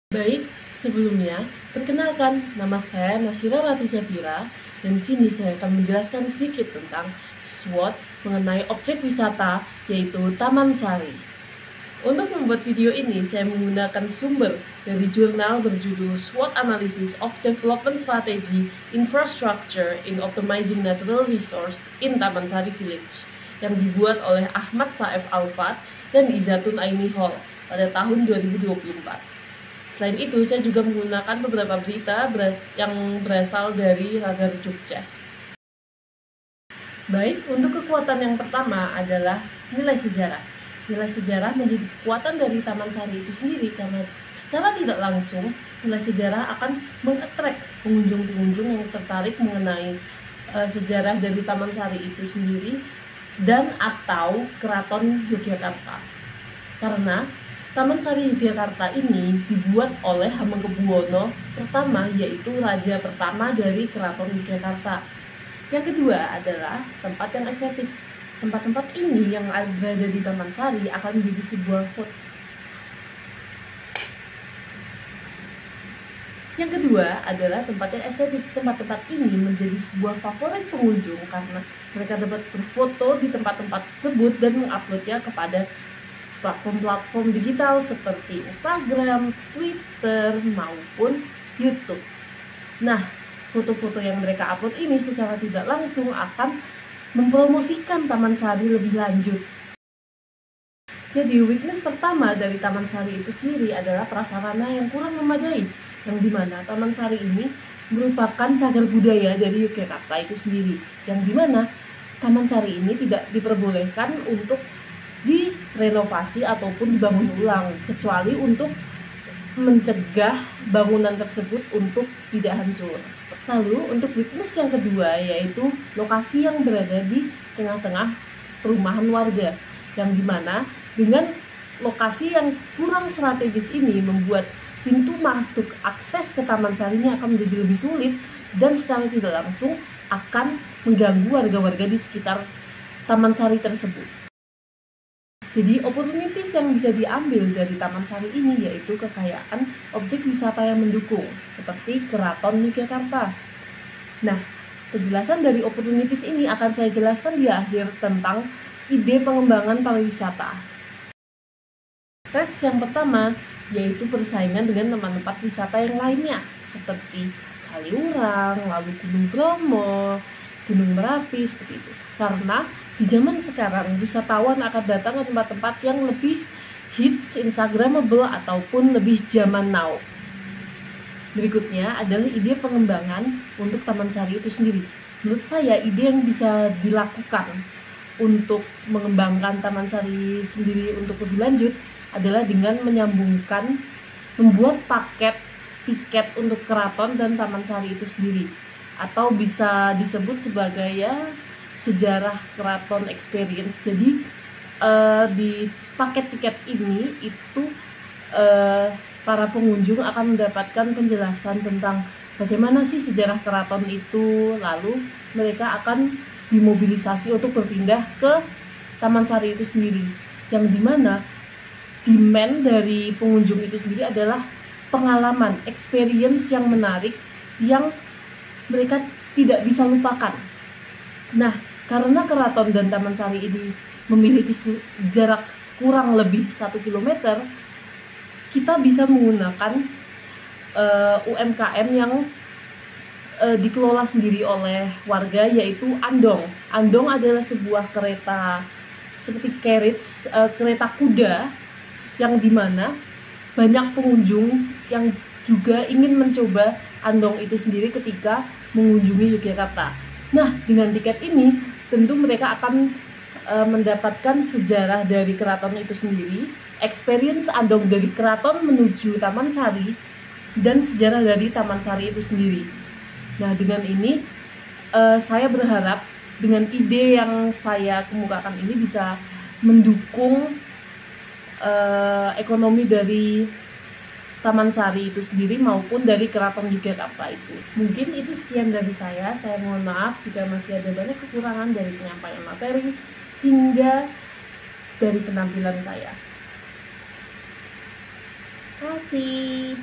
Baik, sebelumnya, perkenalkan, nama saya Nasira Rati Safira, dan di sini saya akan menjelaskan sedikit tentang SWOT mengenai objek wisata, yaitu Taman Sari. Untuk membuat video ini, saya menggunakan sumber dari jurnal berjudul SWOT Analysis of Development Strategy Infrastructure in Optimizing Natural Resource in Taman Sari Village, yang dibuat oleh Ahmad Saif Alfat dan Izzatun Aini Hall pada tahun 2024. Selain itu, saya juga menggunakan beberapa berita yang berasal dari Radar Jogja. Baik, untuk kekuatan yang pertama adalah nilai sejarah. Nilai sejarah menjadi kekuatan dari Taman Sari itu sendiri karena secara tidak langsung nilai sejarah akan mengattract pengunjung-pengunjung yang tertarik mengenai sejarah dari Taman Sari itu sendiri dan atau Keraton Yogyakarta. Karena Taman Sari Yogyakarta ini dibuat oleh Hamengkubuwono pertama, yaitu raja pertama dari Keraton Yogyakarta. Yang kedua adalah tempat yang estetik. Tempat-tempat ini yang berada di Taman Sari akan menjadi sebuah Yang kedua adalah tempat yang estetik. Tempat-tempat ini menjadi sebuah favorit pengunjung karena mereka dapat berfoto di tempat-tempat tersebut dan menguploadnya kepada platform-platform digital seperti Instagram, Twitter, maupun YouTube. Nah, foto-foto yang mereka upload ini secara tidak langsung akan mempromosikan Taman Sari lebih lanjut. Jadi, weakness pertama dari Taman Sari itu sendiri adalah prasarana yang kurang memadai, yang dimana Taman Sari ini merupakan cagar budaya dari Yogyakarta itu sendiri, yang dimana Taman Sari ini tidak diperbolehkan untuk direnovasi ataupun dibangun ulang, kecuali untuk mencegah bangunan tersebut untuk tidak hancur. Lalu untuk weakness yang kedua yaitu lokasi yang berada di tengah-tengah perumahan warga, yang dimana dengan lokasi yang kurang strategis ini membuat pintu masuk akses ke Taman Sarinya akan menjadi lebih sulit dan secara tidak langsung akan mengganggu warga-warga di sekitar Taman Sari tersebut. Jadi, opportunities yang bisa diambil dari Taman Sari ini yaitu kekayaan objek wisata yang mendukung, seperti Keraton Yogyakarta. Nah, penjelasan dari opportunities ini akan saya jelaskan di akhir tentang ide pengembangan pariwisata. Threats yang pertama yaitu persaingan dengan tempat wisata yang lainnya, seperti Kaliurang, lalu Gunung Bromo, Gunung Merapi, seperti itu. Karena di zaman sekarang, wisatawan akan datang ke tempat-tempat yang lebih hits, instagramable, ataupun lebih zaman now. Berikutnya adalah ide pengembangan untuk Taman Sari itu sendiri. Menurut saya, ide yang bisa dilakukan untuk mengembangkan Taman Sari sendiri untuk lebih lanjut adalah dengan membuat paket tiket untuk keraton dan Taman Sari itu sendiri. Atau bisa disebut sebagai sejarah keraton experience. Jadi di paket tiket ini itu para pengunjung akan mendapatkan penjelasan tentang bagaimana sih sejarah keraton itu, lalu mereka akan dimobilisasi untuk berpindah ke Taman Sari itu sendiri, yang dimana demand dari pengunjung itu sendiri adalah pengalaman, experience yang menarik yang mereka tidak bisa lupakan. Nah, karena keraton dan Taman Sari ini memiliki jarak kurang lebih 1 km, kita bisa menggunakan UMKM yang dikelola sendiri oleh warga, yaitu Andong. Andong adalah sebuah kereta seperti carriage, kereta kuda, yang dimana banyak pengunjung yang juga ingin mencoba Andong itu sendiri ketika mengunjungi Yogyakarta. Nah, dengan tiket ini tentu mereka akan mendapatkan sejarah dari keraton itu sendiri, experience Andong dari keraton menuju Taman Sari, dan sejarah dari Taman Sari itu sendiri. Nah, dengan ini saya berharap dengan ide yang saya kemukakan ini bisa mendukung ekonomi dari Taman Sari itu sendiri maupun dari Keraton Yogyakarta itu. Mungkin itu sekian dari saya mohon maaf jika masih ada banyak kekurangan dari penyampaian materi hingga dari penampilan saya. Terima kasih.